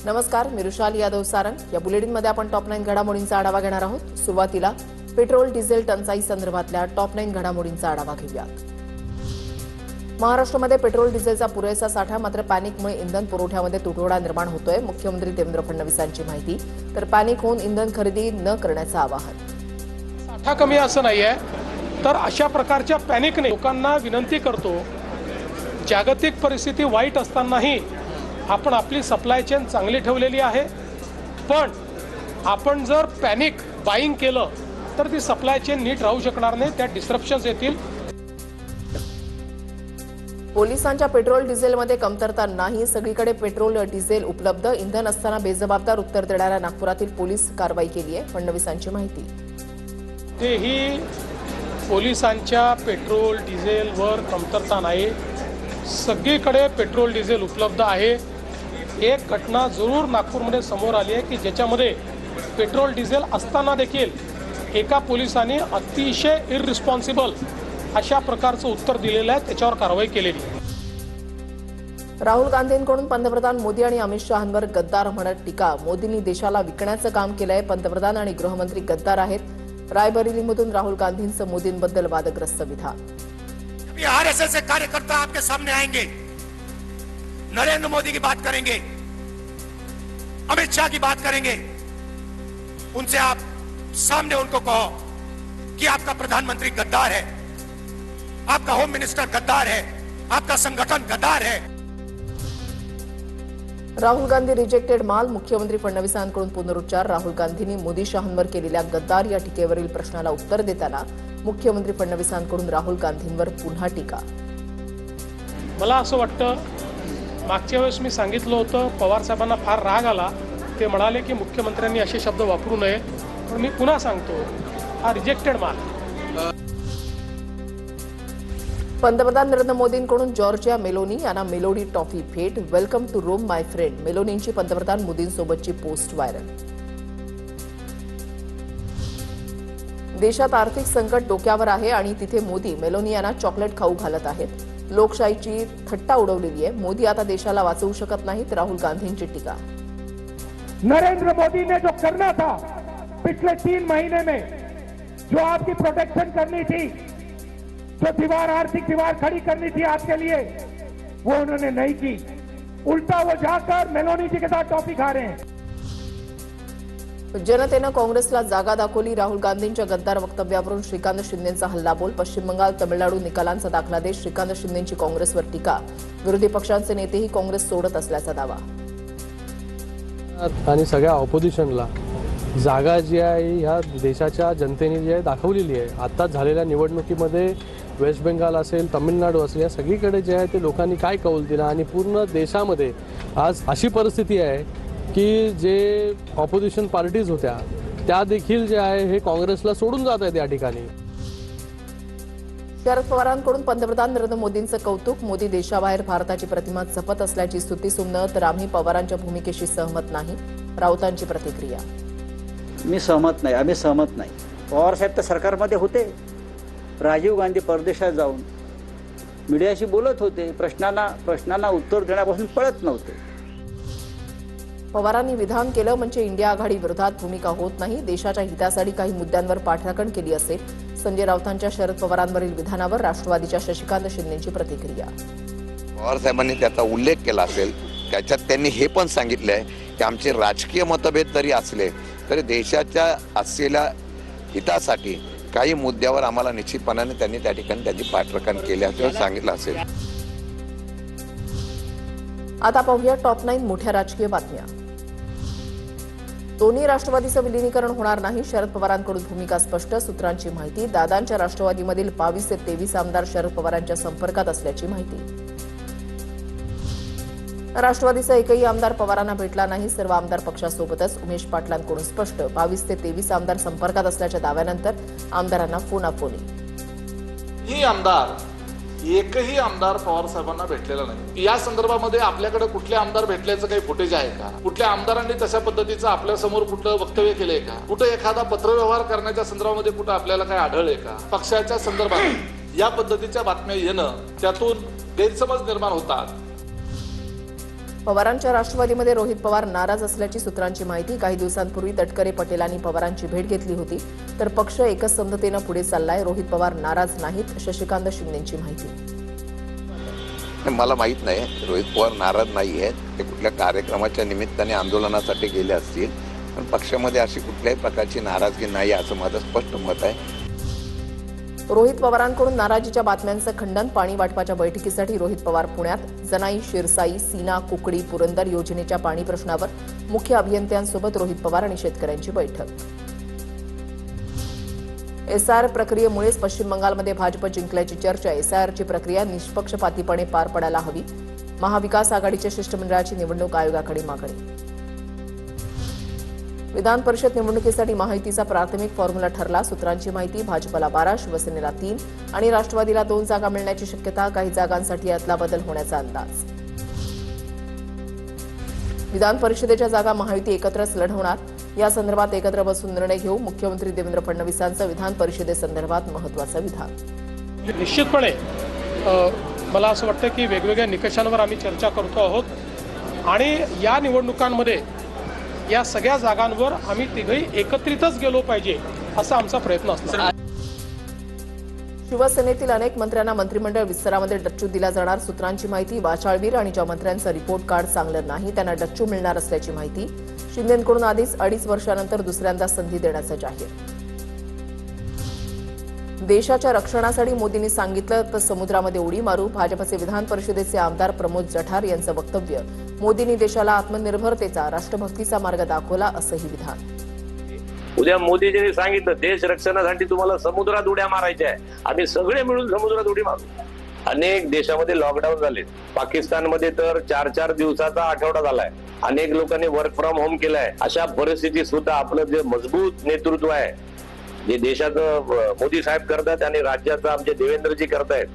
नमस्कार, मी रुशाली यादव सारंग. या बुलेटिनमध्ये आपण टॉप 9 घडामोडींचा आढावा घेणार आहोत. सुरुवातीला पेट्रोल डिझेल टंचाई संदर्भातल्या टॉप 9 घडामोडींचा आढावा घेऊयात. महाराष्ट्रामध्ये पेट्रोल डिझेलचा पुरेसा साठा, मात्र पॅनिकमुळे इंधन पुरवठ्यामध्ये तुटवडा निर्माण होतोय. मुख्यमंत्री देवेंद्र फडणवीसांची माहिती. तर पॅनिक होऊन इंधन खरेदी न करण्याचं आवाहन. साठा कमी असं नाहीये, तर अशा प्रकारच्या पॅनिकने लोकांना विनंती करतो, जागतिक परिस्थिती वाईट असतानाही आपण आपली सप्लाय चेन चांगली ठेवलेली आहे, पण आपण जर पॅनिक बाईंग केलं तर ती सप्लाय चेन नीट राहू शकणार नाही, त्या डिस्ट्रप्शन्स येतील. पोलिसांच्या पेट्रोल डिझेलमध्ये कमतरता नाही, सगळीकडे पेट्रोल डिझेल उपलब्ध. इंधन असताना बेजबाबदार उत्तर देणाऱ्या नागपुरातील पोलीस कारवाई केली आहे. फडणवीसांची माहिती. तेही पोलिसांच्या पेट्रोल डिझेलवर कमतरता नाही, सगळीकडे पेट्रोल डिझेल उपलब्ध आहे. एक घटना जरूर नागपूरमध्ये समोर आली आहे की ज्याच्यामध्ये पेट्रोल डिझेल असताना देखील एका पोलिसाने अतिशय इररिस्पॉन्सिबल अशा प्रकारचं उत्तर दिलेलं आहे, त्याच्यावर कारवाई केलेली. राहुल गांधींकडून पंतप्रधान मोदी आणि अमित शहांवर गद्दार म्हणत टीका. मोदींनी देशाला विकण्याचं काम केलंय. पंतप्रधान आणि गृहमंत्री गद्दार आहेत. रायबरेलीमधून राहुल गांधींचं मोदींबद्दल वादग्रस्त विधान. आरएसएस के कार्यकर्ता आपके सामने आएंगे, नरेंद्र मोदी की बात करेंगे, अमित शाह की बात करेंगे, उनसे आप सामने उनको कहो कि आपका प्रधानमंत्री गद्दार है, आपका होम मिनिस्टर गद्दार है, आपका संगठन गद्दार है. राहुल गांधी रिजेक्टेड माल. मुख्यमंत्री फडणवीसांकडून पुनरुच्चार. राहुल गांधींनी मोदी शहांवर केलेल्या गद्दार या टीकेवरील प्रश्नाला उत्तर देताना मुख्यमंत्री फडणवीसांकडून राहुल गांधींवर पुन्हा टीका. मला असं वाटतं, मागच्या वेळेस मी सांगितलं होतं, पवार साहेबांना फार राग आला. ते म्हणाले की मुख्यमंत्र्यांनी असे शब्द वापरू नये, पण मी पुन्हा सांगतो, हा रिजेक्टेड माल. पंतप्रधान नरेंद्र मोदींकडून जॉर्जिया मेलोनी यांना मेलोडी टॉफी भेट. Welcome to Rome my friend. मेलोनींची पंतप्रधान मोदींसोबतची पोस्ट व्हायरल. देशात आर्थिक संकट डोक्यावर आहे आणि तिथे मोदी मेलोनी यांना चॉकलेट खाऊ घालत आहेत. लोकशाहीची थट्टा उडवलेली आहे. मोदी आता देशाला वाचवू शकत नाहीत. राहुल गांधींची टीका. नरेंद्र मोदी ने जो करना था पिछले 3 महीने में, जो आपकी प्रोटेक्शन करनी थी, जो दीवार, आर्थिक दीवार खड़ी करनी थी आपके लिए, वो उन्होंने नहीं की. उल्टा वो जाकर मेलोनी जी के साथ टॉफी खा रहे हैं. जनतेनं काँग्रेसला जागा दाखवली. राहुल गांधींच्या गद्दार वक्तव्यावरून श्रीकांत शिंदेंचा हल्लाबोल. पश्चिम बंगाल, तमिळनाडू निकालांचा दाखला देश. श्रीकांत शिंदेंची काँग्रेसवर टीका. विरोधी पक्षांचे नेतेही काँग्रेस सोडत असल्याचा दावा. आणि सगळ्या ऑपोजिशनला जागा जी आहे ह्या देशाच्या जनतेने जी आहे दाखवलेली आहे. आत्ताच झालेल्या निवडणुकीमध्ये वेस्ट बेंगाल असेल, तमिळनाडू असेल, या सगळीकडे जे आहे ते लोकांनी काय कौल दिला आणि पूर्ण देशामध्ये आज अशी परिस्थिती आहे की जे ऑपोजिशन पार्टीज होत्या त्या देखील जे आहे हे काँग्रेसला सोडून जात आहेत या ठिकाणी. शरद पवारांकडून पंतप्रधान नरेंद्र मोदींचं कौतुक. मोदी देशाबाहेर भारताची प्रतिमा जपत असल्याची स्तुती सुमनं. तर आम्ही पवारांच्या भूमिकेशी सहमत नाही. राऊतांची प्रतिक्रिया. मी सहमत नाही, आम्ही सहमत नाही. पवार साहेब तर सरकारमध्ये होते. राजीव गांधी परदेशात जाऊन मीडियाशी बोलत होते. प्रश्नांना उत्तर देण्यापासून पळत नव्हते. पवारांनी विधान केलं म्हणजे इंडिया आघाडी विरोधात भूमिका होत नाही. देशाच्या हितासाठी काही मुद्द्यांवर पाठराखण केली असेल. संजय राऊतांच्या शरद पवारांवरील विधानावर राष्ट्रवादीच्या शशिकांत शिंदेंची प्रतिक्रिया. पवार साहेबांनी त्याचा उल्लेख केला असेल. त्याच्यात त्यांनी हे पण सांगितलं आहे की आमचे राजकीय मतभेद जरी असले तरी देशाच्या असलेल्या हितासाठी काही मुद्द्यावर आम्हाला निश्चितपणाने त्यांनी त्या ठिकाणी त्याची पाठराखण केली असं सांगितलं असेल. आता पाहूया टॉप 9 मोठ्या राजकीय बातम्या. दोन्ही राष्ट्रवादीचं विलिनीकरण होणार नाही. शरद पवारांकडून भूमिका स्पष्ट. सूत्रांची माहिती. दादांच्या राष्ट्रवादीमधील 22 ते 23 आमदार शरद पवारांच्या संपर्कात असल्याची माहिती. राष्ट्रवादीचा एकही आमदार पवारांना भेटला नाही. सर्व आमदार पक्षासोबतच. उमेश पाटलांकडून स्पष्ट. 22 ते 23 आमदार संपर्कात असल्याच्या दाव्यानंतर आमदारांना फोनाफोनी. एकही आमदार पवार साहेबांना भेटलेला नाही. या संदर्भामध्ये आपल्याकडे कुठले आमदार भेटल्याचं काही फुटेज आहे का? कुठल्या आमदारांनी तशा पद्धतीचं आपल्या समोर कुठलं वक्तव्य केलंय का? कुठे एखादा पत्रव्यवहार करण्याच्या संदर्भामध्ये कुठं आपल्याला काय आढळले का? पक्षाच्या संदर्भात या पद्धतीच्या बातम्या येणं, त्यातून गैरसमज निर्माण होतात. पवारांच्या राष्ट्रवादीमध्ये रोहित पवार नाराज असल्याची सूत्रांची माहिती. काही दिवसांपूर्वी तटकरे पटेलांनी पवारांची भेट घेतली होती, तर पक्ष एकसंधतेनं पुढे चाललाय. रोहित पवार नाराज नाहीत, शशिकांत शिंदेंची माहिती. मला माहित नाही, रोहित पवार नाराज नाही आहेत. ते कुठल्या कार्यक्रमाच्या निमित्ताने आंदोलनासाठी गेले असतील, पण पक्षामध्ये अशी कुठल्याही प्रकारची नाराजगी नाही असं माझं स्पष्ट मत आहे. रोहित पवारांकडून नाराजीच्या बातम्यांचं खंडन. पाणी वाटपाच्या बैठकीसाठी रोहित पवार पुण्यात. जनाई, शिरसाई, सीना, कुकडी, पुरंदर योजनेच्या पाणी प्रश्नावर मुख्य अभियंत्यांसोबत रोहित पवार आणि शेतकऱ्यांची बैठक. एसआर प्रक्रियेमुळेच पश्चिम बंगालमध्ये भाजप जिंकल्याची चर्चा. एसआरची प्रक्रिया निष्पक्षपातीपणे पार पडायला हवी. महाविकास आघाडीच्या शिष्टमंडळाची निवडणूक आयोगाकडे मागणी. विधान परिषद निवडणुकीसाठी महायुतीचा प्राथमिक फॉर्म्युला ठरला. सूत्रांची माहिती. भाजपला 12, शिवसेनेला 3 आणि राष्ट्रवादीला 2 जागा मिळण्याची शक्यता. काही जागांसाठी यातला बदल होण्याचा अंदाज. विधान परिषदेच्या जागा महायुती एकत्रच लढवणार. या संदर्भात एकत्र बसून निर्णय घेऊ. मुख्यमंत्री देवेंद्र फडणवीसांचं विधान परिषदेसंदर्भात महत्त्वाचं विधान. निश्चितपणे मला असं वाटतं की वेगवेगळ्या निकषांवर आम्ही चर्चा करतो आहोत आणि या निवडणुकांमध्ये या सगळ्या जागांवर आम्ही तिघही एकत्रितच गेलो पाहिजे असा आमचा प्रयत्न असणार. शिवसेनेतील अनेक मंत्र्यांना मंत्रिमंडळ विस्तारामध्ये डच्चू दिला जाणार. सूत्रांची माहिती. वाचाळवीर आणि ज्या मंत्र्यांचं रिपोर्ट कार्ड चांगलं नाही त्यांना डच्चू मिळणार असल्याची माहिती. शिंदेंकडून आधीच 2.5 वर्षानंतर दुसऱ्यांदा संधी देण्याचं जाहीर. देशाच्या रक्षणासाठी मोदींनी सांगितलं तर समुद्रामध्ये उडी मारू. भाजपचे विधान परिषदेचे आमदार प्रमोद जठार यांचं वक्तव्य. मोदींनी देशाला आत्मनिर्भरतेचा, राष्ट्रभक्तीचा मार्ग दाखवला असंही विधान. उद्या मोदीजींनी सांगितलं देश रक्षणासाठी तुम्हाला समुद्रात उड्या मारायच्या आहे, आम्ही सगळे मिळून समुद्रात उडी मारू. अनेक देशामध्ये लॉकडाऊन झाले. पाकिस्तानमध्ये तर 4-4 दिवसाचा आठवडा झालाय. अनेक लोकांनी वर्क फ्रॉम होम केलाय. अशा परिस्थितीत सुद्धा आपलं जे मजबूत नेतृत्व आहे, जे देशाचं मोदी साहेब करतात आणि राज्याचं आमचे देवेंद्रजी करतायत,